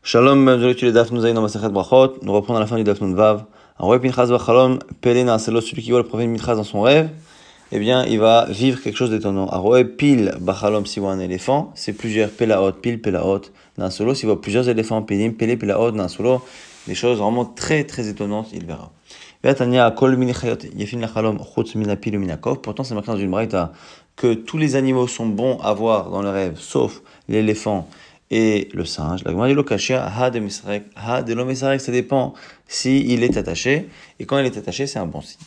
Shalom, je lecture les Daf Nous dans Masechet Brachot. Nous reprenons à la fin du Daf Nun Vav. Aroé Pinchas Bachalom, Pelena, c'est celui qui voit le prophète Pinchas dans son rêve, eh bien, il va vivre quelque chose d'étonnant. Aroé Pil Bachalom, s'il voit un éléphant, c'est plusieurs Pelaot, Pil Pelaot, d'un solo. S'il voit plusieurs éléphants, Pilim, Pele Pelaot, d'un solo, des choses vraiment très très étonnantes, il verra. Pourtant, c'est marqué dans une braïta que tous les animaux sont bons à voir dans le rêve, sauf l'éléphant et le singe. La Gemara dit Lokashia, ha de misrek, ha de l'omesarek, ça dépend si il est attaché. Et quand il est attaché, c'est un bon signe.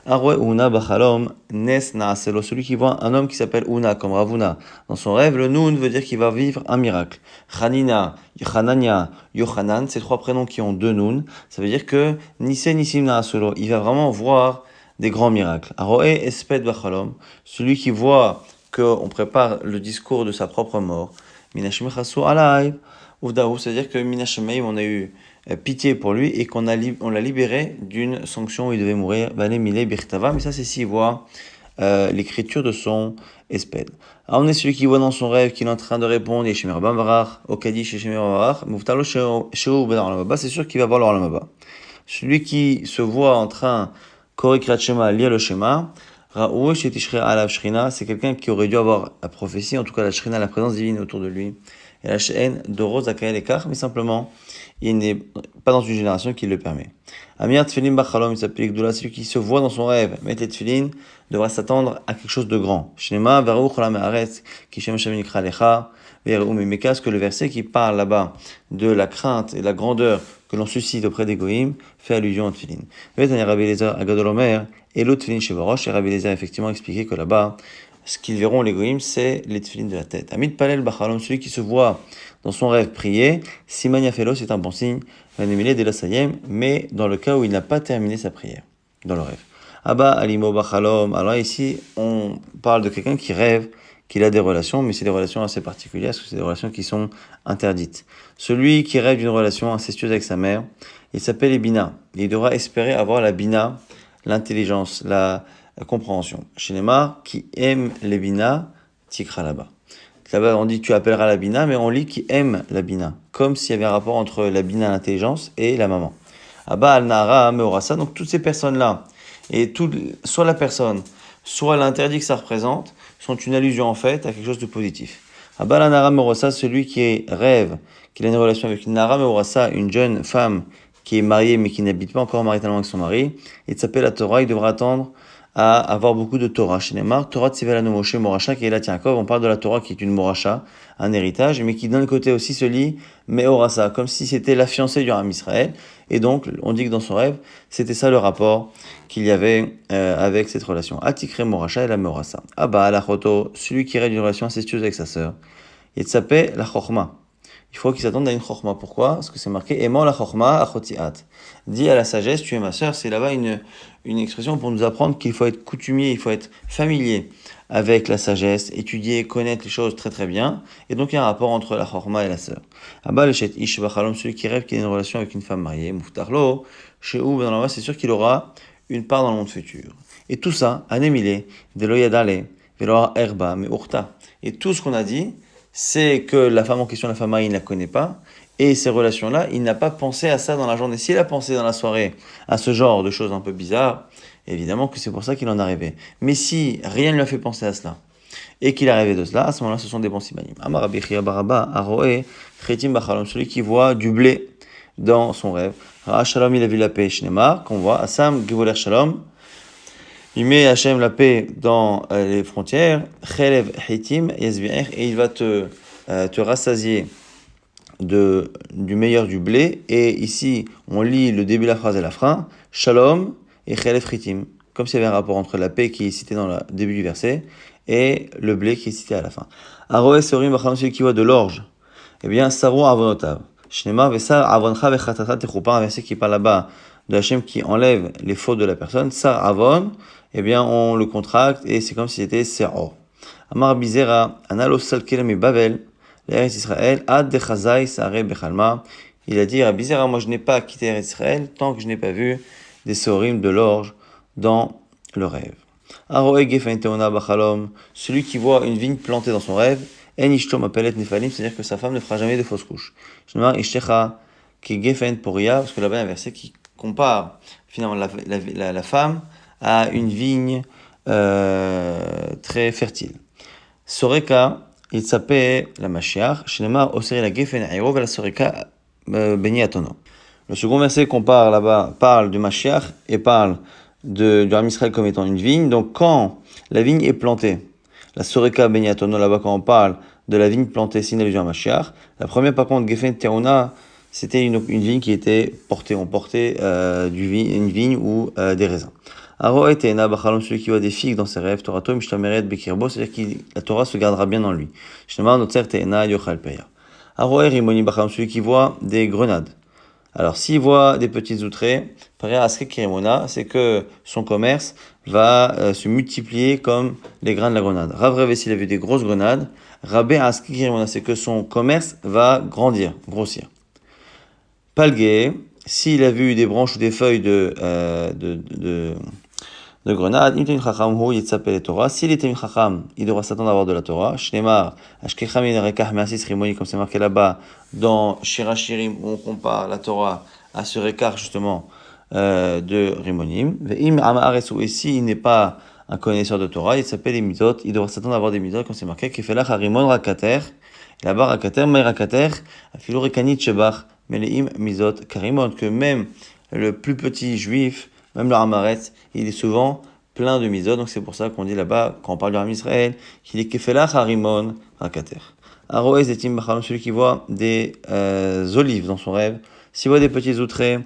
Arwe Una Bachalom, Nes Naaselo, celui qui voit un homme qui s'appelle Una, comme Ravuna. Dans son rêve, le Nun veut dire qu'il va vivre un miracle. Chanina, Hanania, Yochanan, ces trois prénoms qui ont deux Nun, ça veut dire que Nise Nisim Naaselo, il va vraiment voir des grands miracles. Aroe Esped Bachalom, celui qui voit qu'on prépare le discours de sa propre mort. Minashim Chassou Alaï, Uvdaou, c'est-à-dire que Minashim, on a eu pitié pour lui et on l'a libéré d'une sanction où il devait mourir. Mais ça, c'est s'il voit l'écriture de son espède. Alors, on est celui qui voit dans son rêve qu'il est en train de répondre Yeshimir Bamvarach, au Kadish Yeshimir Bamvarach, Muftalo Sheu Ben Olamaba, c'est sûr qu'il va voir l'Olamaba. Celui qui se voit en train, Korikrat Shema, lire le Shema, Raoui Shetishre Alav Shrina, c'est quelqu'un qui aurait dû avoir la prophétie, en tout cas la Shrina, la présence divine autour de lui. Et la She'en de Rose Akael Ekar, mais simplement, il n'est pas dans une génération qui le permet. Amir Tfilin Bachalom, il s'appelle Gdoula, celui qui se voit dans son rêve, met les Tfilin, devra s'attendre à quelque chose de grand. Shnema, Varu Cholam Haaretz, Kishem Shem Nikra Lecha, Veru Memekas, que le verset qui parle là-bas de la crainte et la grandeur que l'on suscite auprès des Goïms, fait allusion au Tfilin. Vetani Rabbi Eliezer Agadolomer, et l'autre Tfilin chez Baroche, et Rabbi Eliezer a effectivement expliqué que là-bas, ce qu'ils verront les Goïms, c'est les Tfilin de la tête. Amit Palel Bachalom, celui qui se voit dans son rêve prier, Siman Yafelo, c'est un bon signe, mais dans le cas où il n'a pas terminé sa prière, dans le rêve. Abba Alimo Bachalom, alors ici, on parle de quelqu'un qui rêve qu'il a des relations, mais c'est des relations assez particulières, parce que c'est des relations qui sont interdites. Celui qui rêve d'une relation incestueuse avec sa mère, il s'appelle Bina. Il devra espérer avoir la Bina, l'intelligence, la compréhension. Chez Neymar, qui aime les Bina, tikra là-bas. Là-bas, on dit tu appelleras la Bina, mais on lit qui aime la Bina, comme s'il y avait un rapport entre la Bina, l'intelligence, et la maman. Abba al-Nara, Meorasa, donc toutes ces personnes-là, et soit la personne, soit l'interdit que ça représente, sont une allusion en fait à quelque chose de positif. Abba al-Nara, Meorasa, celui qui rêve qu'il a une relation avec une Nara, Meorasa, une jeune femme qui est mariée mais qui n'habite pas encore maritalement avec son mari, et s'appelle la Torah, il devra attendre à avoir beaucoup de Torah. Chez Neymar, Torah Tzivelanu Moshe Moracha qui est la Yaakov, on parle de la Torah qui est une Moracha, un héritage, mais qui d'un côté aussi se lit Meorasa, comme si c'était la fiancée du Ram Israël. Et donc, on dit que dans son rêve, c'était ça le rapport qu'il y avait avec cette relation. Atikre Moracha et la Meorasa. Abba Alachoto, celui qui rêve d'une relation incestueuse avec sa sœur. Il s'appelle la Chorma. Il faut qu'il s'attende à une chorma. Pourquoi? Parce que c'est marqué Aimant la chorma achotiat. Dis à la sagesse, tu es ma sœur. C'est là-bas une expression pour nous apprendre qu'il faut être coutumier, il faut être familier avec la sagesse, étudier, connaître les choses très très bien. Et donc il y a un rapport entre la chorma et la sœur. Abba le shet ish bachalom, celui qui rêve qu'il a une relation avec une femme mariée. Muftarlo, chez où dans la c'est sûr qu'il aura une part dans le monde futur. Et tout ça, anemile, velo yadale, velo herba, mais urta. Et tout ce qu'on a dit, c'est que la femme en question, la femme mariée, il ne la connaît pas, et ces relations-là, il n'a pas pensé à ça dans la journée. S'il a pensé dans la soirée à ce genre de choses un peu bizarres, évidemment que c'est pour ça qu'il en est arrivé. Mais si rien ne lui a fait penser à cela, et qu'il est arrivé de cela, à ce moment-là, ce sont des bons simanim. Amar Rabbi Chia Baraba, Aroé, Chetim Bachalom, celui qui voit du blé dans son rêve. Ra Shalom, il a vu la paix, Shnemar, qu'on voit, Assam, Givoler Shalom, il met Hachem la paix dans les frontières, Chelev Hitim, Yezvi'er, et il va te rassasier du meilleur du blé. Et ici, on lit le début de la phrase et la fin, Shalom et Chelev Hitim, comme s'il y avait un rapport entre la paix qui est citée dans le début du verset et le blé qui est cité à la fin. Aroé Sorim Bachalom, celui qui voit de l'orge, eh bien, Saro Avonotav. Shnema Vesar Avoncha Vechatata Techupa, un verset qui parle là-bas de Hachem qui enlève les fautes de la personne. Sar Avon, eh bien, on le contracte et c'est comme si c'était Seror. Amar Bizera, Analo Salkelem et Babel, l'Eretz Israël, Ad Dechazai Sare Bechalma. Il a dit à Bizera, moi je n'ai pas quitté l'Eretz Israël tant que je n'ai pas vu des Sorim de l'orge dans le rêve. Aroe Gefen Teona Bachalom, celui qui voit une vigne plantée dans son rêve, En ishto mapelet nefalim, c'est-à-dire que sa femme ne fera jamais de fausses couches. Shnamar ishtecha ki gefen poria, parce que là-bas il y a un verset qui compare finalement la femme à une vigne très fertile. Soreka, il s'appelle la Mashiach, Shnamar oseri la gefen airo, la soreka beni atono. Le second verset qu'on parle là-bas parle du Mashiach et parle du Ham Israël comme étant une vigne. Donc quand la vigne est plantée, la Soreka Beniatono, là-bas quand on parle de la vigne plantée, c'est une allusion à Mashiach. La première par contre, Gefen Teona, c'était une vigne qui était portée, on portait une vigne ou des raisins. Aro Teena Bachalom, celui qui voit des figues dans ses rêves, Torato Mishtameret Bekirbo, c'est-à-dire que la Torah se gardera bien en lui. Shnamar Notzer Teena Yochal Peya. Aro Rimoni Bachalom, celui qui voit des grenades. Alors, s'il voit des petites outrées, c'est que son commerce va se multiplier comme les grains de la grenade. Rav Rev, s'il a vu des grosses grenades, Rabé Aski Kirimona, c'est que son commerce va grandir, grossir. Palgué, s'il a vu des branches ou des feuilles de grenade, s'il était une chacham, il devra s'attendre à avoir de la Torah. Shnemar, Ashkecham Rekah Mersis Rimoni, comme c'est marqué là-bas dans Shirachirim, où on compare la Torah à ce Rekah justement de Rimonim. Ve'im Amaresu, et s'il n'est pas un connaisseur de Torah, il s'appelle les mitzvot, il devra s'attendre à avoir des mitzvot, comme c'est marqué, Kefelach Harimon Rakater, là-bas Rakater, May Rakater, Afilo Rekanit Shebach, Meleim Mitzvot Karimon, que même le plus petit juif, même le Hamaretz, il est souvent plein de mitzvot, donc c'est pour ça qu'on dit là-bas, quand on parle du Ham Israël, qu'il est Kefelach Harimon Rakater. Aroez etim bachalom, celui qui voit des olives dans son rêve, s'il voit des petits outrés,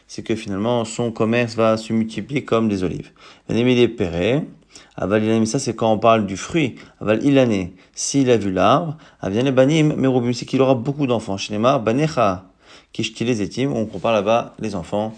c'est que finalement son commerce va se multiplier comme des olives. Aval ilané, ça c'est quand on parle du fruit. Aval ilané, s'il a vu l'arbre, aviane banim, merubim, c'est qu'il aura beaucoup d'enfants. Shnema, banecha, kishti les etim, on compare là-bas les enfants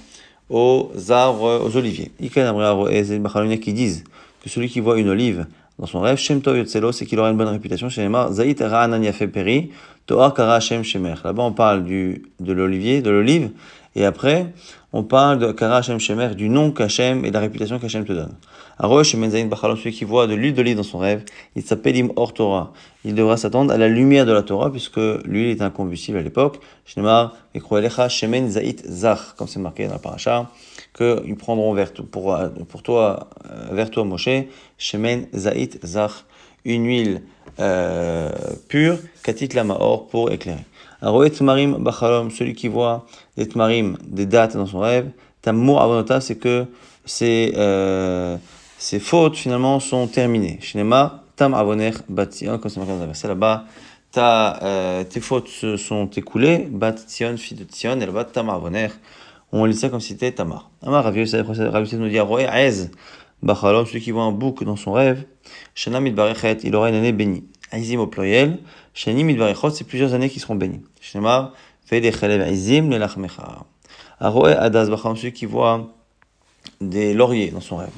aux arbres, aux oliviers. Ikan abri aroez et bachalomina qui disent que celui qui voit une olive dans son rêve, Shem Tov Yotzelo, c'est qu'il aura une bonne réputation. Shnema, zaït ra'anan yafe peri, to'ar kara Shem Shemer. Là-bas on parle de l'olivier, de l'olive, et après on parle de kara Shem Shemer, du nom qu'Hachem et de la réputation qu'Hachem te donne. Arosh Menzaïn Bachalom, celui qui voit de l'huile d'olive dans son rêve, il s'appelle Im Or Torah. Il devra s'attendre à la lumière de la Torah, puisque l'huile est un combustible à l'époque. Shnemar, Ekroelecha, Shemen Zaït Zach, comme c'est marqué dans la paracha, qu'ils prendront vers toi, Moshe, Shemen Zaït Zach, une huile pure, Katit Lamaor, pour éclairer. Aroet Tmarim Bachalom, celui qui voit des Tmarim, des dates dans son rêve, Tammour Avonota, c'est que ces fautes finalement sont terminées. Shnema, Tam Avoner Batzion, comme c'est marqué dans un verset là-bas, tes fautes se sont écoulées, Batzion, fille de Tzion, et là-bas, Tam Avoner, on lit ça comme si c'était Tamar. Amar Rav Yosef nous dit, Roé Aez, Bachalom, celui qui voit un bouc dans son rêve, Shana Midbarechet, il aura une année bénie. Aizim au pluriel, Shani Midbarechot, c'est plusieurs années qui seront bénies. Shnema, Veidechelev Aizim, Lelachmecha. Aroé Adas, Bachalom, celui qui voit des lauriers dans son rêve.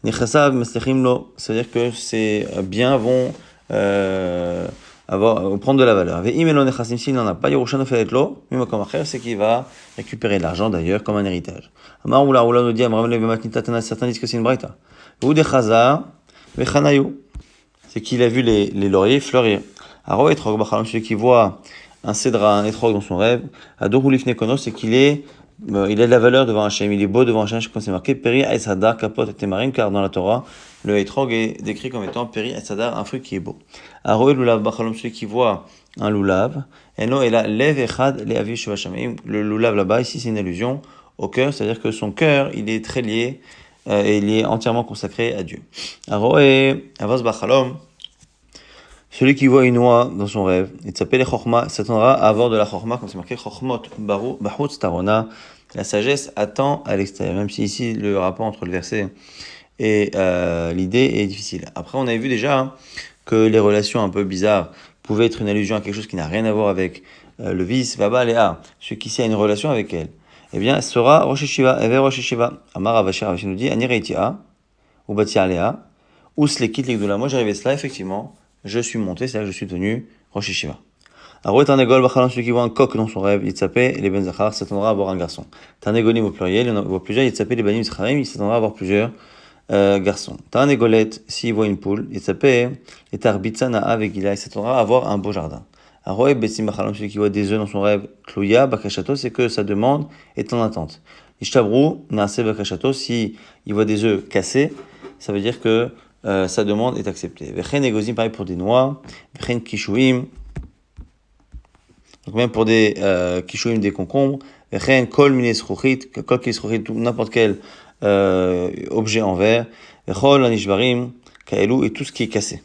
Nechasav Meslechim Lo, c'est-à-dire que ces biens vont prendre de la valeur. Ve'imelo Nechasim, s'il n'en a pas, Yerushan Felet Lo, Mimakom Acher, c'est qu'il va récupérer l'argent d'ailleurs comme un héritage. Amar Oula nous dit, Amram Lev Matnita Tana, certains disent que c'est une braïta. Ve'udechaza, Ve'chanayu, c'est qu'il a vu les lauriers fleurir. Aro Etrog Bachalom, celui qui voit un cédra, un étrog dans son rêve, Ador Ulifne Konos, c'est qu'il a de la valeur devant Hachem, il est beau devant Hachem, comme c'est marqué, Peri Aïsadar, Kapot et Temarim, car dans la Torah, le Etrog est décrit comme étant Peri Aïsadar, un fruit qui est beau. Aroé Lulav Bachalom, celui qui voit un Lulav, Eno et la Lev Echad, le Aviv Shuvashamim, le Lulav là-bas, ici c'est une allusion au cœur, c'est-à-dire que son cœur, il est très lié, et il est entièrement consacré à Dieu. Aroé Avos Bachalom, celui qui voit une oie dans son rêve, il s'appelle Chochma, s'attendra à avoir de la Chochma, comme c'est marqué Chochmot Bahutz Tarona. La sagesse attend à l'extérieur, même si ici le rapport entre le verset et l'idée est difficile. Après, on avait vu déjà que les relations un peu bizarres pouvaient être une allusion à quelque chose qui n'a rien à voir avec le vice, Vaba Léa, celui qui a une relation avec elle. Eh bien, sera Rosh Hashiva, Ever Rosh Hashiva. Amar Avashir Avashir nous dit, Anireitia, ou Batia Léa, ou Slekit Legdoula. Moi, j'arrivais cela, effectivement. Je suis monté, c'est-à-dire que je suis devenu Rosh Hashiva. Arouet Tarnegol, Bachalom, celui qui voit un coq dans son rêve, il s'appelle les Ben Zachar, s'attendra à avoir un garçon. Tarnegolim au pluriel, il en voit plusieurs, il s'appelle les Banim Zacharim, il s'attendra à avoir plusieurs garçon. T'as un égolette, s'il voit une poule, il s'appelle et tarbitsana avec il s'attendra à avoir un beau jardin. Aroé Bessim Bachalom, celui qui voit des œufs dans son rêve, Tlouya, Bakashato, c'est que sa demande est en attente. Ishtabrou, Naase Bakashato, si il voit des œufs cassés, ça veut dire que sa demande est acceptée. Vechen Egozim, pareil pour des noix, Vechen Kishuim, donc même pour des Kishuim, des concombres, Vechen Kol Mine Sruchit, Kol Kisruchit, n'importe quel objet en verre, Vechol Anishbarim, Kaelu, et tout ce qui est cassé.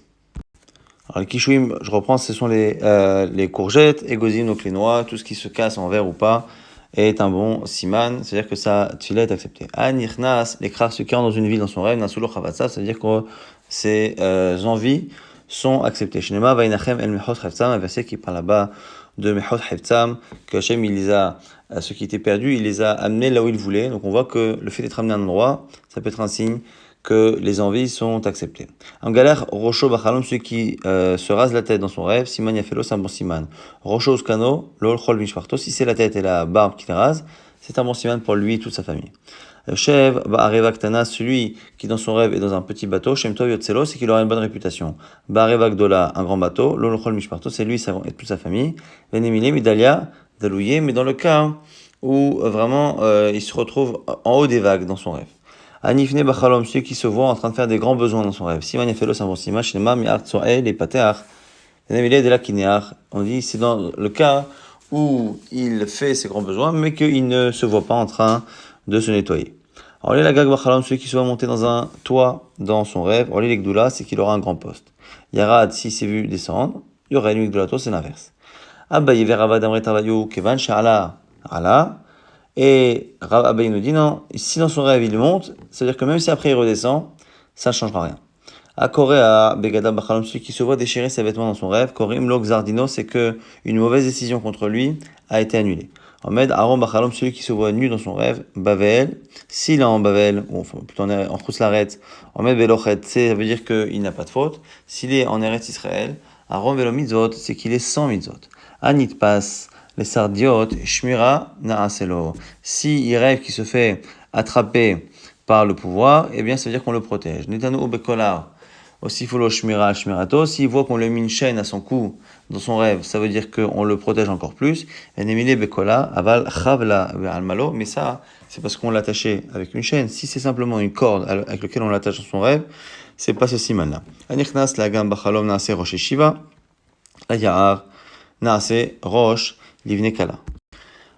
Alors les kishuim, je reprends, ce sont les courgettes, égozim, donc les noix, tout ce qui se casse en verre ou pas, est un bon siman, c'est-à-dire que sa tfila est acceptée. Anirnas, les krar, ceux qui rentrent dans une ville dans son rêve, nasulo chavatsa, c'est-à-dire que ses envies sont acceptées. Shnema vainachem el mechot chavtsam, un verset qui parle là-bas de mechot chavtsam, que Hachem, il les a, ceux qui étaient perdus, il les a amenés là où il voulait. Donc on voit que le fait d'être amené à un endroit, ça peut être un signe que les envies sont acceptées. En galère, Rocho Bachalom, celui qui se rase la tête dans son rêve, Siman Yafelo, c'est un bon siman. Rocho Uskano, Lol Chol Mishparto, si c'est la tête et la barbe qui la rase, c'est un bon siman pour lui et toute sa famille. Shev Ba'areva Ktana, celui qui dans son rêve est dans un petit bateau, Shem Tov Yotzelo, c'est qu'il aura une bonne réputation. Ba'areva Gdola, un grand bateau, Lol Chol Mishparto, c'est lui et toute sa famille. Venemile Midalia, Dalouye, mais dans le cas où vraiment il se retrouve en haut des vagues dans son rêve. Anifne Bachalom, celui qui se voit en train de faire des grands besoins dans son rêve. Siman Yafelo, c'est un bon siman. Shnema Mi'ar Tsoel et Pateach. On dit c'est dans le cas où il fait ses grands besoins, mais qu'il ne se voit pas en train de se nettoyer. Alors, la Gag Bachalom, celui qui se voit monter dans un toit dans son rêve. Alors, l'Egdoula, c'est qu'il aura un grand poste. Yarad, s'il s'est vu descendre. Yorel, l'Egdoulato, c'est l'inverse. Abaye Veravad Amre Tavayu, Kevan Sha'ala, Ala. Et Rav Abaye nous dit non, si dans son rêve il monte, c'est-à-dire que même si après il redescend, ça ne changera rien. À Korea, Begada Bachalom, celui qui se voit déchirer ses vêtements dans son rêve, Korim Lok Zardino, c'est que une mauvaise décision contre lui a été annulée. Ahmed Aaron Bachalom, celui qui se voit nu dans son rêve, Bavel, s'il est en Bavel, ou enfin, plutôt en Khouslaret, Ahmed Belochet, ça veut dire qu'il n'a pas de faute. S'il est en Eretz Israël, Aaron Velo Mitzvot, c'est qu'il est sans Mitzvot. Anit Pas, les sardiot, shmira naaselo. Si il rêve qu'il se fait attraper par le pouvoir, eh bien ça veut dire qu'on le protège. Netanu bekolar, aussi folo shmira shmirato. S'il voit qu'on lui a mis une chaîne à son cou dans son rêve, ça veut dire qu'on le protège encore plus. Enemile bekola aval chavla ve'almalo. Mais ça, c'est parce qu'on l'a attaché avec une chaîne. Si c'est simplement une corde avec laquelle on l'attache dans son rêve, c'est pas ce siman-là. Anichnas la gam bachalom naase rosh yeshiva, la ya'ar naase rosh Livne Kala.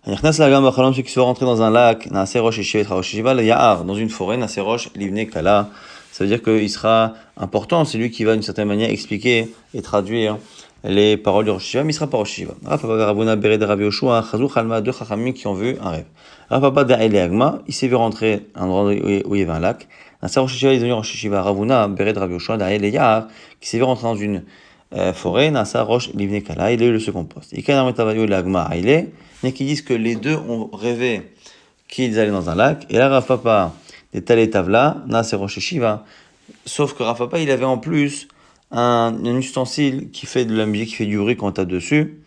Anirnas Lagam Bachalom, celui qui soit rentré dans un lac, Naase Rosh Yeshiva, Rosh Yeshiva, le Ya'ar, dans une forêt, Naase Rosh Livne Kala. Ça veut dire qu'il sera important, c'est lui qui va d'une certaine manière expliquer et traduire les paroles du Rosh Yeshiva, mais il sera pas Rosh Yeshiva. Rafa Ravuna Bered Rav Yoshua, Chazou Chalma, deux Chachamim qui ont vu un rêve. Rafa Da'el Agma, il s'est vu rentrer à un endroit où il y avait un lac. Naase Rosh Yeshiva, il est devenu Rosh Yeshiva. Ravuna Bered Rav Yoshua, Da'el Ya'ar, qui s'est vu rentrer dans une forêt, Nasa Rosh Livne Kala, il est le second poste. Mais qui disent que les deux ont rêvé qu'ils allaient dans un lac, et là Rafapa des Talé Tavla, Nasa Rosh Yeshiva, sauf que Rafapa il avait en plus un ustensile qui fait de la musique, qui fait du bruit quand t'as dessus,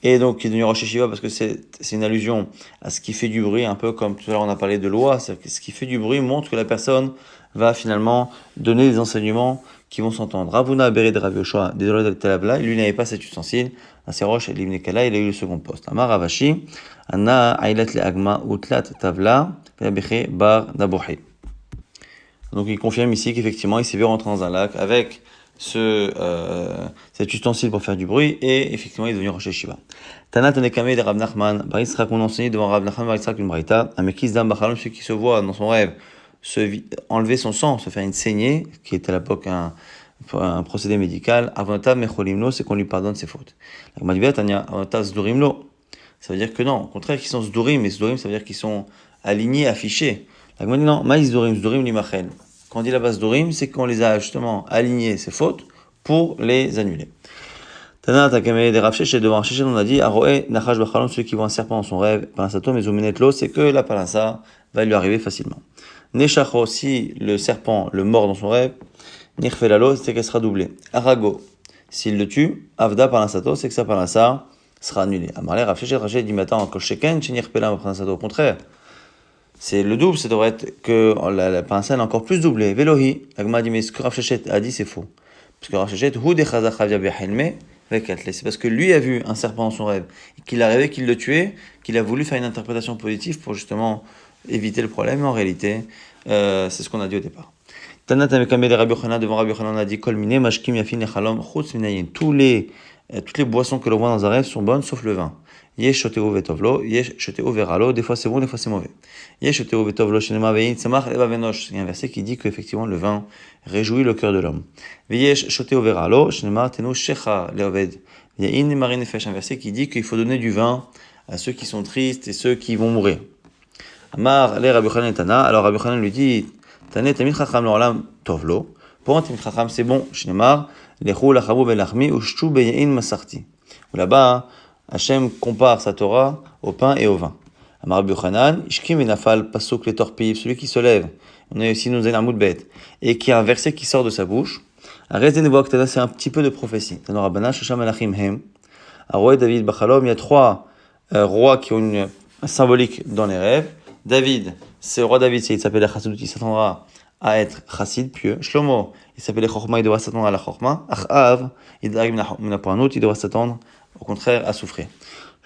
et donc qui est devenu Rosh Yeshiva parce que c'est une allusion à ce qui fait du bruit, un peu comme tout à l'heure on a parlé de loi, c'est-à-dire que ce qui fait du bruit montre que la personne va finalement donner des enseignements qui vont s'entendre. Ravuna Bered Rav Yoshua, désolé de Telavla, lui n'avait pas cet ustensile. Naserosh et Livne Kala, il a eu le second poste. Amar Ravashi, Anna Ailat le Agma Utlat Tavla, Beche Bar Nabohi. Donc il confirme ici qu'effectivement il s'est vu rentrer dans un lac avec cet ustensile pour faire du bruit et effectivement il est devenu Rosh Yeshiva. Tana Tanekame de Rav Nachman, Bar Yitzchak, on enseigne devant Rav Nachman Bar Yitzchak une braïta, Amekis Dam Bachalom, celui qui se voit dans son rêve enlever son sang, se faire une saignée, qui était à l'époque un procédé médical, Avonatab Mecholimlo, c'est qu'on lui pardonne ses fautes. Ça veut dire que non, au contraire, qu'ils sont Zdurim, mais Zdurim, ça veut dire qu'ils sont alignés, affichés. La dit non, Maïs Zdurim, Zdurim Limachel. Quand on dit là-bas Zdurim, c'est qu'on les a justement alignés, ses fautes, pour les annuler. Tana Takame de Rav Sheshet, devant Rav Sheshet, on a dit, Aroe Nachash Bachalom, celui qui voit un serpent dans son rêve, Palasato, mais Zumenetlo, c'est que la palasa va lui arriver facilement. Neshacho, si le serpent le mord dans son rêve, Nirfelalo, c'est qu'elle sera doublée. Arago, s'il le tue, Avda Palasato, c'est que sa palasa sera annulée. Amarle Rav Sheshet dit, mais attends, Kolsheken, Nirpela Palasato, au contraire. c'est le double, ça devrait être que la pincée est encore plus doublée. Velohi, la Gemara dit, mais ce que Rav Shechet a dit, c'est faux. Parce que Rav Shechet, c'est parce que lui a vu un serpent dans son rêve, et qu'il a rêvé qu'il le tuait, qu'il a voulu faire une interprétation positive pour justement éviter le problème, mais en réalité, c'est ce qu'on a dit au départ. Tanat Amekamel et Rabbi Yochanan, devant Rabbi Yochanan, on a dit Kol mine mashkim yafin lechalom chutz minayin. Toutes les boissons que l'on voit dans un rêve sont bonnes sauf le vin. Yesh shoteo vetovlo, yesh shoteo veralo, des fois c'est bon, des fois c'est mauvais. Yesh shoteo vetovlo shenema veyin tzemach leva venosh. Il y a un verset qui dit qu'effectivement le vin réjouit le cœur de l'homme. Yesh shoteo veralo, shenema tenu shecha leoved. Il y a in marin nefesh, un verset qui dit qu'il faut donner du vin à ceux qui sont tristes et ceux qui vont mourir. Amar le Rabbi Yochanan Tana, alors Rabbi Yochanan lui dit Tane tamid chacham l'olam tovlo. Pour un tamid chacham c'est bon, shenema lechu lachamu belachmi ushtu beyain masarti. Là-bas, Hachem compare sa Torah au pain et au vin. Amar Rabbi Yochanan, Ishkim venafal pasuk le torpiv, celui qui se lève, on a aussi nous un bête, et qui a un verset qui sort de sa bouche. Arrêtez de voir que c'est un petit peu de prophétie. Dans Rabbana, Shosha Melachim Hem, Aroé David Bachalom, il y a trois rois qui ont une symbolique dans les rêves. David, c'est le roi David, il s'appelle la Chassidut, il s'attendra à être chassid, pieux. Shlomo, il s'appelle Chochma, il devra s'attendre à la Chochma. Achav, il devra s'attendre au contraire à souffrir.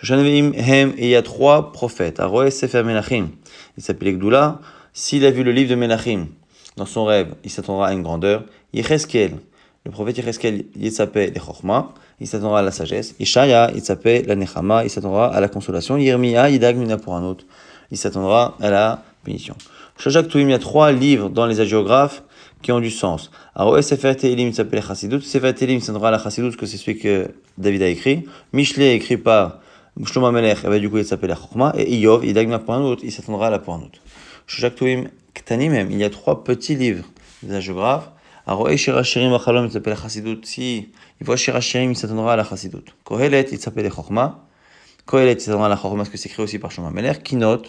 Shoshanevim Hem, et il y a trois prophètes. Aroé Sefer Melachim, il s'appelle Gdoula. S'il a vu le livre de Melachim dans son rêve, il s'attendra à une grandeur. Yecheskel, le prophète Yecheskel, il s'appelle les Chochma, il s'attendra à la sagesse. Ishaya, il s'appelle la Nechama, il s'attendra à la consolation. Yirmiya, Yidag Mina pour un autre, il s'attendra à la punition. Shojak Tuim, il y a trois livres dans les hagiographes qui ont du sens. Aroé Sefer Tehilim, il s'appelle Chassidut. Sefer Tehilim, il s'attendra à la Chassidut, que c'est celui que David a écrit. Mishlei, écrit par Shlomo Amelech, et du coup il s'appelle la Chochma. Et Iyov, Yidag Mina pour un autre, il s'attendra à la pour un autre. Shojak Tuim Ktanim, même, il y a trois petits livres des hagiographes. Aroé Shirachirim Achalom, il s'appelle la Chassidut. Si il voit Shirachirim, il s'attendra à la Chassidut. Kohelet, il s'appelle la Chochma. Kohelet, il s'attendra à la Chochma, parce que c'est écrit aussi par Shlomo Amelech. Kinot,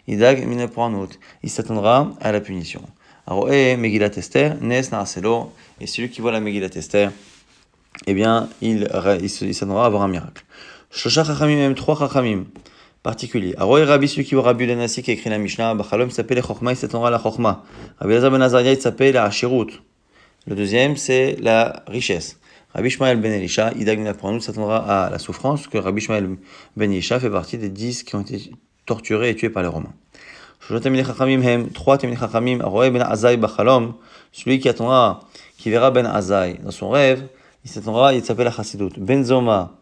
Yidag Mina pour un autre, il s'attendra à la punition. Aroé Megillat Esther, Nes Naaselo, et celui qui voit la Megillat Esther, eh bien, il s'attendra à avoir un miracle. Shosha Chachamim, même trois Chachamim particuliers. Aroé Rabbi, celui qui voit Rabbi Lenassi qui a écrit la Mishnah, Bachalom, il s'appelle Chochma, il s'attendra à la Chochma. Rabbi Elazar ben Azaria, il s'appelle la Hashirut. Le deuxième, c'est la richesse. Rabbi Shmuel ben Elisha, Yidag Mina pour un autre, s'attendra à la souffrance, que Rabbi Shmuel ben Elisha fait partie des 10 qui ont été torturés et tués par les Romains. Trois Tamid Chachamim, Aroé ben Azai Bachalom, celui qui attendra, qui verra ben Azai dans son rêve, il s'attendra, il s'appelle la Chassidut. Ben Zoma,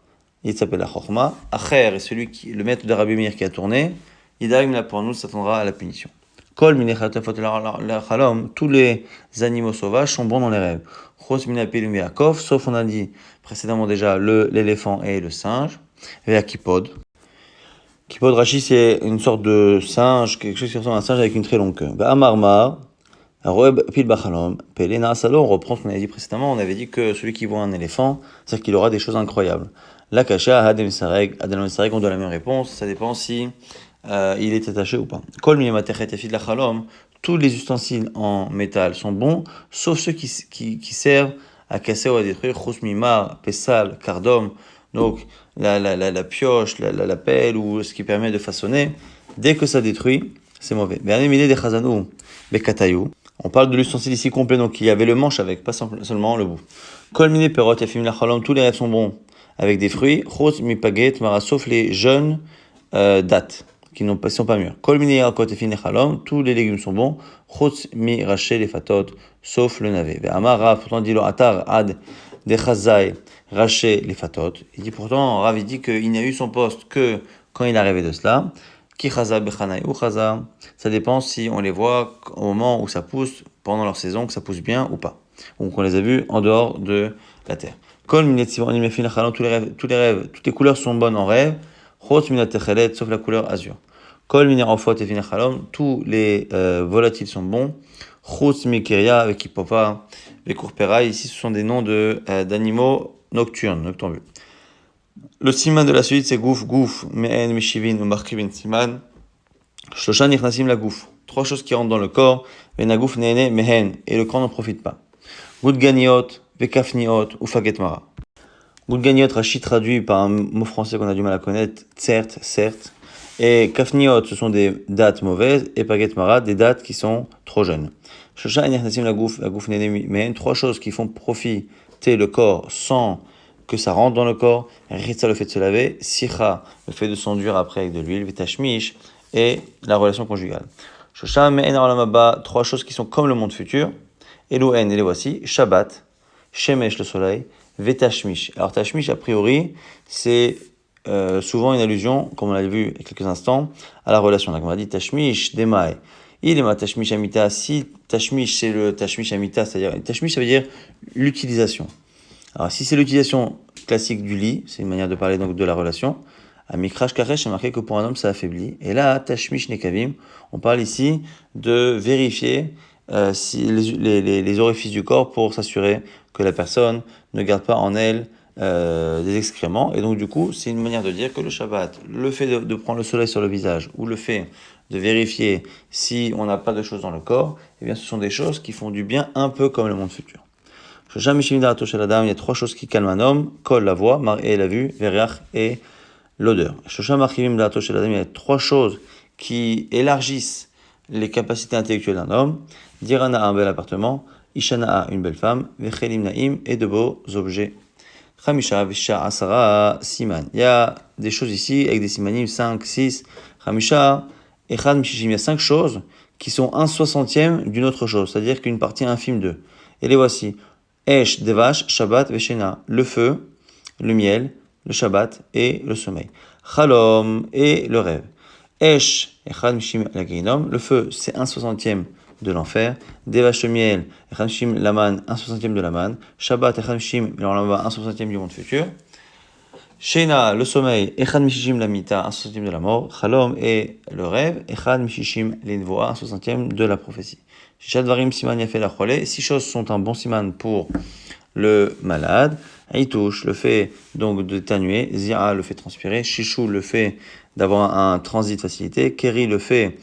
il s'appelle la Chochma. Acher, et celui qui, le maître de Rabbi Meir qui a tourné, Yidag Mina pour nous, s'attendra à la punition. Kol Minechatafot la Chalom, tous les animaux sauvages sont bons dans les rêves. Chos Minapilum Yaakov, sauf on a dit précédemment déjà l'éléphant et le singe. Et la Kipod. Kipod Rashi, c'est une sorte de singe, quelque chose qui ressemble à un singe avec une très longue queue. Amarmar, Aroeb Pil Bachalom, Pelena Salo, on reprend ce qu'on avait dit précédemment, on avait dit que celui qui voit un éléphant, c'est-à-dire qu'il aura des choses incroyables. La Kasha, Hadem Sareg, on donne la même réponse, ça dépend si il est attaché ou pas. Kol Miyamatechet Yafid la Chalom, tous les ustensiles en métal sont bons, sauf ceux qui servent à casser ou à détruire. Chous Mimar, Pessal, Kardom, donc la pioche, la pelle ou ce qui permet de façonner, dès que ça détruit, c'est mauvais. On parle de l'ustensile ici complet, donc il y avait le manche avec, pas seulement le bout. Kol mine perot yafim la chalom, tous les rêves sont bons avec des fruits. Chos mi paget mara, sauf les jeunes dattes qui sont pas mûrs. Kol mine yakot yafim la chalom, tous les légumes sont bons. Chos mi raché les fatot, sauf le navet. Amar Rav, pourtant dit le atar ad de chazai raché les fatot. Il dit pourtant, Rav il dit qu'il n'a eu son poste que quand il est arrivé de cela. Ki chaza bechanai ou chaza, ça dépend si on les voit au moment où ça pousse, pendant leur saison, que ça pousse bien ou pas. Ou qu'on les a vus en dehors de la terre. Kol minetzivon imefin lachalom, tous les rêves, toutes les couleurs sont bonnes en rêve. Chos minatechelet, sauf la couleur azur. Kol minerofot efin lachalom, tous les volatiles sont bons. Chos mikiria avec hipopa, les courpera, ici ce sont des noms d'animaux nocturnes, noctambules. Le siman de la suite, c'est gouf, me'en, meshivin, ou markivin, siman. Shlosha nichnasim la gouf. Trois choses qui rentrent dans le corps. Venagouf ne'ene, mehen. Et le corps n'en profite pas. Gudganiot, vekafniot, ou fagetmara. Gudganiot, Rashi traduit par un mot français qu'on a du mal à connaître. Certes. Et kafniot, ce sont des dates mauvaises, et paget marat, des dates qui sont trop jeunes. Shosha enirnasim la gouf mais trois choses qui font profiter le corps sans que ça rentre dans le corps. Ritza, le fait de se laver, sicha, le fait de s'enduire après avec de l'huile, vitashmish, et la relation conjugale. Shosha me'en olamaba, trois choses qui sont comme le monde futur. Elohen, et les voici, Shabbat, Shemesh, le soleil, Vetashmish. Alors Tashmish, a priori, c'est souvent une allusion, comme on l'a vu il y a quelques instants, à la relation. Donc on a dit Tashmish, Demai. Il est ma Tashmish Amita. Si Tashmish, c'est le Tashmish Amita, c'est-à-dire, Tashmish, ça veut dire l'utilisation. Alors si c'est l'utilisation classique du lit, c'est une manière de parler donc de la relation. À Mikrash Karesh, c'est marqué que pour un homme, ça affaiblit. Et là, Tashmish Nekavim, on parle ici de vérifier si les orifices du corps pour s'assurer que la personne ne garde pas en elle des excréments. Et donc, du coup, c'est une manière de dire que le Shabbat, le fait de prendre le soleil sur le visage ou le fait de vérifier si on n'a pas de choses dans le corps, eh bien, ce sont des choses qui font du bien un peu comme le monde futur. Il y a trois choses qui calment un homme, kol, la voix, mar et la vue, veriach et l'odeur. Il y a trois choses qui élargissent les capacités intellectuelles d'un homme. Dirana un bel appartement, Ishana une belle femme, Vechelim naim et de beaux objets. Khamisha, Visha, Asara, Siman. Il y a des choses ici avec des simanim, 5, 6. Khamisha, Echad, Mishishim. Il y a 5 choses qui sont 1/60 d'une autre chose, c'est-à-dire qu'une partie infime d'eux. Et les voici. Esh, Devash, Shabbat, Veshena. Le feu, le miel, le Shabbat et le sommeil. Chalom et le rêve. Esh, Echad Mishim la Geinom. Le feu, c'est 1/60 de l'enfer. Devash le miel, Echad Mishim Laman, 1/60 de Laman. Shabbat, Echad Mishim, 1/60 du monde futur. Shena, le sommeil, Echad Mishishim la Mita, 1/60 de la mort. Chalom et le rêve, Echad Mishishim l'Invoa, 1/60 de la prophétie. Shadvarim Siman Yafel Achole. 6 choses sont un bon siman pour le malade. Aitouche, le fait donc de d'éternuer. Zira, le fait de transpirer. Shishou, le fait d'avoir un transit facilité. Keri, le fait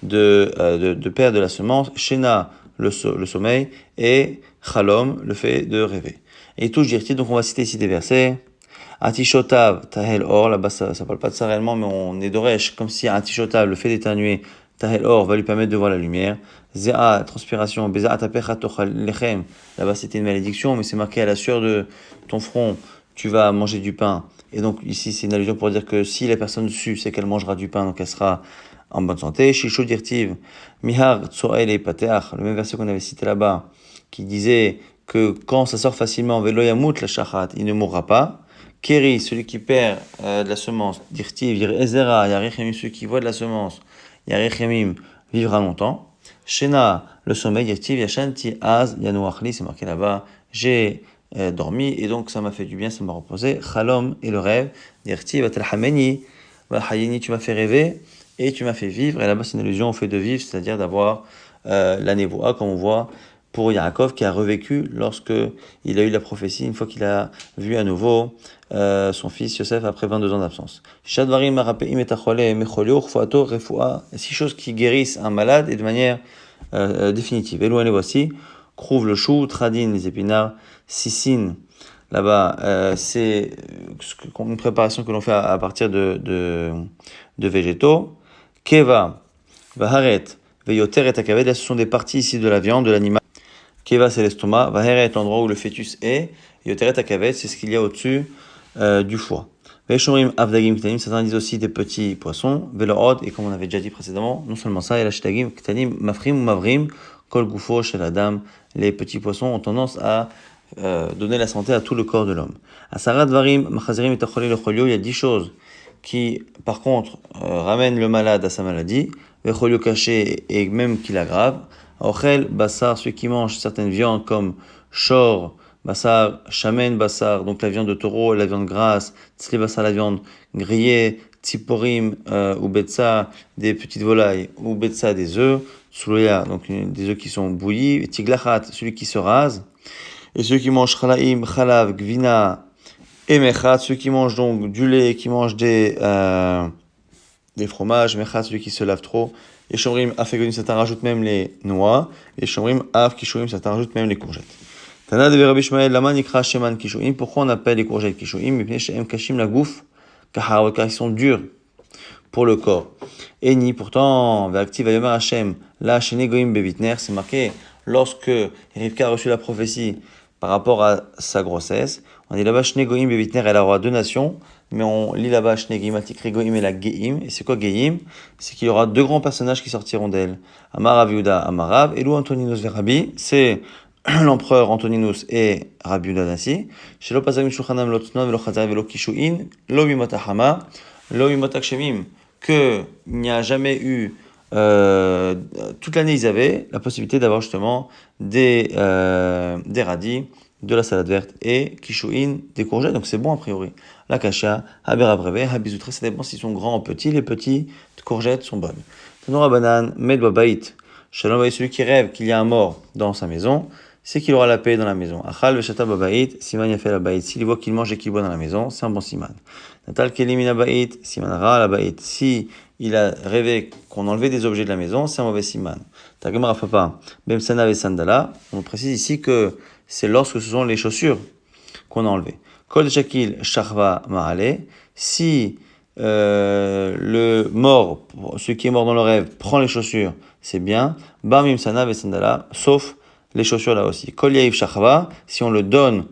de perdre de la semence. Shena, le sommeil. Et Chalom, le fait de rêver. Aitouche, dirti, donc on va citer ici des versets. Atishotav, Tahel Or, là-bas ça parle pas de ça réellement, mais on est d'Oresh, comme si Atishotav, le fait d'éternuer, Tahel Or, va lui permettre de voir la lumière. Zéa, transpiration, Beza Atapecha Tochal Lechem, là-bas c'était une malédiction, mais c'est marqué à la sueur de ton front, tu vas manger du pain. Et donc ici c'est une allusion pour dire que si la personne sue, c'est qu'elle mangera du pain, donc elle sera en bonne santé. Shisho Dirtiv, Mihar Tsoel et Pateach, le même verset qu'on avait cité là-bas, qui disait que quand ça sort facilement, Velo Yamut la Shachat, il ne mourra pas. Keri, celui qui perd de la semence, Dirtiv, Ezera, Yarechemim, celui qui voit de la semence, Yarechemim, vivra longtemps. Shena, le sommeil, Dirtiv, Yashanti, Az, Yanouachli, c'est marqué là-bas, j'ai dormi et donc ça m'a fait du bien, ça m'a reposé. Chalom et le rêve, Dirtiv, Atalhameni, Hayeni, tu m'as fait rêver et tu m'as fait vivre. Et là-bas, c'est une allusion au fait de vivre, c'est-à-dire d'avoir la névoa, comme on voit pour Yaakov qui a revécu lorsque il a eu la prophétie, une fois qu'il a vu à nouveau son fils Yosef après 22 ans d'absence. 6 choses qui guérissent un malade et de manière définitive. Elouen les voici. Krouv le chou, Tradin les épinards, Sissin, là-bas, c'est une préparation que l'on fait à partir de végétaux. Keva, Vaharet, Veyoter et Takaved, ce sont des parties ici de la viande, de l'animal. Keva, c'est l'estomac. Vaheret, l'endroit où le fœtus est. Yoteret akavet, c'est ce qu'il y a au-dessus du foie. Veshomrim avdagim ktanim, certains disent aussi des petits poissons. Velood, et comme on avait déjà dit précédemment, non seulement ça, et la shtagim ktanim mafrim ou mavrim, kol gufo chez la dame. Les petits poissons ont tendance à donner la santé à tout le corps de l'homme. Asarat varim, machazirim et tachole le cholio, il y a 10 choses qui, par contre, ramènent le malade à sa maladie. Vecholio caché, et même qui l'aggrave. Ochel, bassar, ceux qui mangent certaines viandes comme shor, bassar, shamen, bassar, donc la viande de taureau, la viande grasse, tzli bassar, la viande grillée, tziporim, ou betsa, des petites volailles, ou betsa, des œufs, tsuluya, donc des œufs qui sont bouillis, et tiglachat, celui qui se rase, et ceux qui mangent chalaim, chalav, gvina, et mechat, ceux qui mangent donc du lait, qui mangent des fromages, mechat, celui qui se lave trop, et shomrim afegonim, certains rajoutent même les noix, et shomrim av kishuim, certains rajoutent même les courgettes. Tana de Rabbi Shmuel, lama nikra sheman kishuim, pourquoi on appelle les courgettes kishuim? Mipnei she'em kashim la gouf, car ils sont durs pour le corps. Eni, pourtant, Ve'aktiv Vayomer Hashem, la Shene Goim Bevitner, c'est marqué lorsque Rivka a reçu la prophétie par rapport à sa grossesse. On dit là-bas Shene Goim Bevitner, elle aura 2 nations, mais on lit là-bas Shene Goim, Atikri Goim et la Geim. Et c'est quoi Geim? C'est qu'il y aura 2 grands personnages qui sortiront d'elle. Amar Rav Yehuda, Amar Rav, Elou Antoninus Verabi, c'est l'empereur Antoninus et Rabbi Yehuda Nassi. Shelo Pazag Mishulchanam Lo Tznon Velo Chazar Velo Kishuin, Lo Mimota Hama, Lo Mimota Kshemim, qu'il n'y a jamais eu, toute l'année ils avaient la possibilité d'avoir justement des radis, de la salade verte et Kishuin, des courgettes, donc c'est bon a priori. La kasha, Habera Breve, Habizoutre, ça dépend s'ils sont grands ou petits, les petites courgettes sont bonnes. Tanora Banan, Medwa Bait, Shalom Bait, celui qui rêve qu'il y a un mort dans sa maison, c'est qu'il aura la paix dans la maison. Achal Veshata Babait, Siman Yafel la Bait, s'il voit qu'il mange et qu'il boit dans la maison, c'est un bon siman. Natal Kelimina Bait, Siman Ra la Bait, si il a rêvé qu'on enlevait des objets de la maison, c'est un mauvais siman. Tagma Rafapa, Bemsana ve Sandala, on précise ici que c'est lorsque ce sont les chaussures qu'on a enlevées. Kol Shakil Shachva Maale, si le mort, celui qui est mort dans le rêve, prend les chaussures, c'est bien. Bar Mimsana ve Sandala, sauf les chaussures là aussi. Kol Yaïv Shachva, si on le donne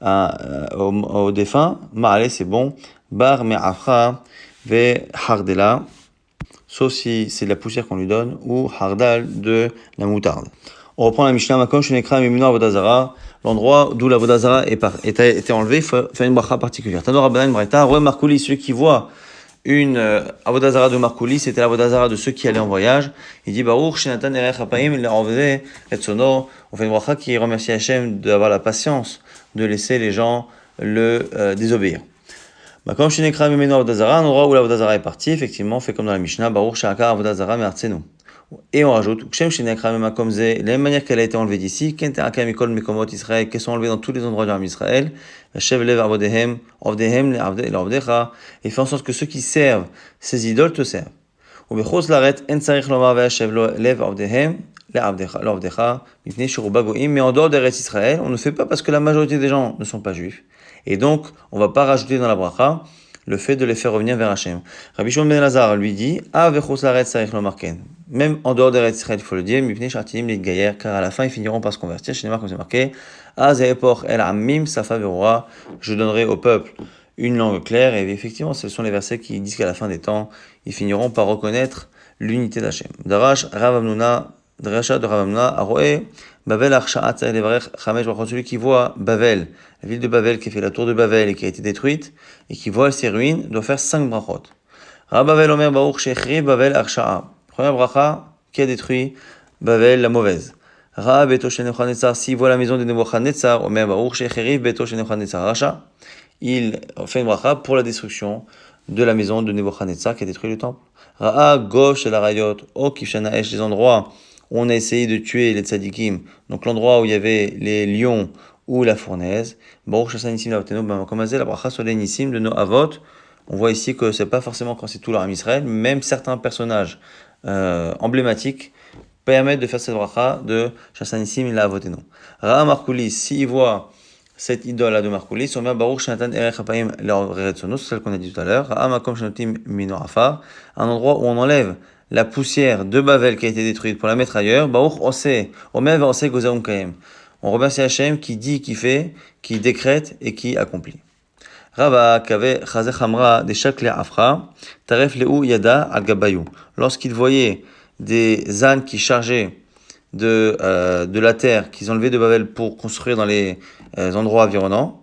au défunt, Maale c'est bon. Bar Me'afra ve Hardela, sauf si c'est de la poussière qu'on lui donne, ou Hardal de la moutarde. On reprend la Mishnah, Makom Shenekra Mimino Avodazara, l'endroit d'où la Avodazara était enlevée, il faut faire une bracha particulière. Tanor Rabbanan Braïta, Roé Markouli, celui qui voit une Avodazara de Markouli, c'était l'Avodazara de ceux qui allaient en voyage. Il dit Baruch Shenatan Erech Hapaim, il l'a enlevé, et Sono, on fait une bracha qui remercie Hachem d'avoir la patience de laisser les gens le désobéir. Comme Shenekra Mimeno Avodazara, un endroit où l'Avodazara est parti, effectivement, on fait comme dans la Mishnah, Baruch Shakar Avodazara Mertzenu. Et on rajoute, Kshem Shenekra Memakom Ze, de la même manière qu'elle a été enlevée d'ici, Kente Akam Mikol Mekomot Israël, qu'elles sont enlevées dans tous les endroits de l'armée d'Israël, Shev Lev Avodehem, Ovdehem, L'Avdecha, et fait en sorte que ceux qui servent ces idoles te servent. Ou Bechos Laret, En Sarich Lomar Ve'ashev Lev Avdehem, L'Avdecha, Mipnei Shiruba Goim, mais en dehors d'Eretz Israël, on ne fait pas parce que la majorité des gens ne sont pas juifs. Et donc, on ne va pas rajouter dans la bracha le fait de les faire revenir vers Hachem. Rabbi Shimon ben Elazar lui dit, même en dehors d'Eretz Israël, il faut le dire, car à la fin, ils finiront par se convertir. Chez Neymar, comme c'est marqué, je donnerai au peuple une langue claire. Et effectivement, ce sont les versets qui disent qu'à la fin des temps, ils finiront par reconnaître l'unité d'Hachem. Darash, Ravamnuna, Drasha de Ravamnuna, Aroé, Bavel Arsha'at Levarech Chamesh Brachot, celui qui voit Bavel, la ville de Bavel qui a fait la tour de Bavel et qui a été détruite, et qui voit ses ruines, doit faire 5 brachot. Bavel Omer Baruch Shechri Bavel Arsha'a. Première bracha qui a détruit Bavel, la mauvaise. Ra Beto Shenechanetzar, s'il voit la maison de Nebuchadnezzar, Omer Baruch Shechri Beto Shenechanetzar Racha. Il fait une bracha pour la destruction de la maison de Nebuchadnezzar qui a détruit le temple. Ra'a Gosh El Arayot, O Kishana Esh, les endroits où on a essayé de tuer les tzadikim, donc l'endroit où il y avait les lions ou la fournaise. Baruch Shassan Nissim Lavotenu Bamakomazé, la bracha sur les Nissim de nos Avot. On voit ici que c'est pas forcément quand c'est tout l'Aram Israël, même certains personnages emblématiques permettent de faire cette bracha de Shassan Nissim Lavotenu. Ra'a Markoulis, s'il voit cette idole de Markoulis, on met Baruch Shenatan Erech Hapaim L'Oretsonos, celle qu'on a dit tout à l'heure. Ra'a Makom Shenotim Minorafa, un endroit où on enlève la poussière de Bavel qui a été détruite pour la mettre ailleurs. Baruch Oseh, Omer Oseh Gozaum Kaem. On remercie Hachem qui dit, qui fait, qui décrète et qui accomplit. Rava Kave Chazeh Hamra de Shakle Afra, Taref Leu Yada Al Gabayou. Lorsqu'il voyait des ânes qui chargeaient de la terre qu'ils enlevaient de Bavel pour construire dans les endroits environnants,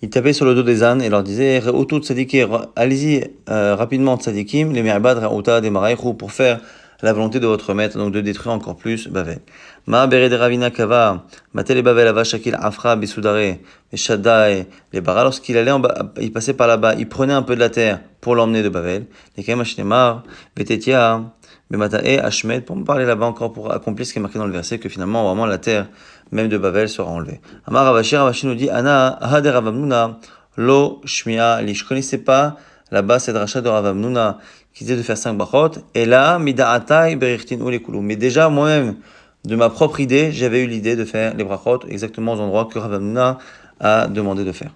il tapait sur le dos des ânes et leur disait Re'utu tzadikim, allez-y rapidement tzadikim, les mi'abad ra'uta des maraïchou, pour faire la volonté de votre maître, donc de détruire encore plus Bavel. Ma bere de ravina kava, matel Bavel ava shakil afra bisudare, et shaddai les bara, lorsqu'il allait il passait par là-bas, il prenait un peu de la terre pour l'emmener de Bavel. Les kaim ashnemar, betetia, bematae ashmed, pour me parler là-bas encore pour accomplir ce qui est marqué dans le verset, que finalement vraiment la terre même de Bavel sera enlevée. Amar Ravashi nous dit Ana hader Ravamnuna lo shmia li. Je connaissais pas là-bas cette rachat de Ravamnuna qui disait de faire 5 brachot. Et là mida'atai berichtin ou les koulou. Mais déjà moi-même de ma propre idée, j'avais eu l'idée de faire les brachot exactement aux endroits que Ravamnuna a demandé de faire.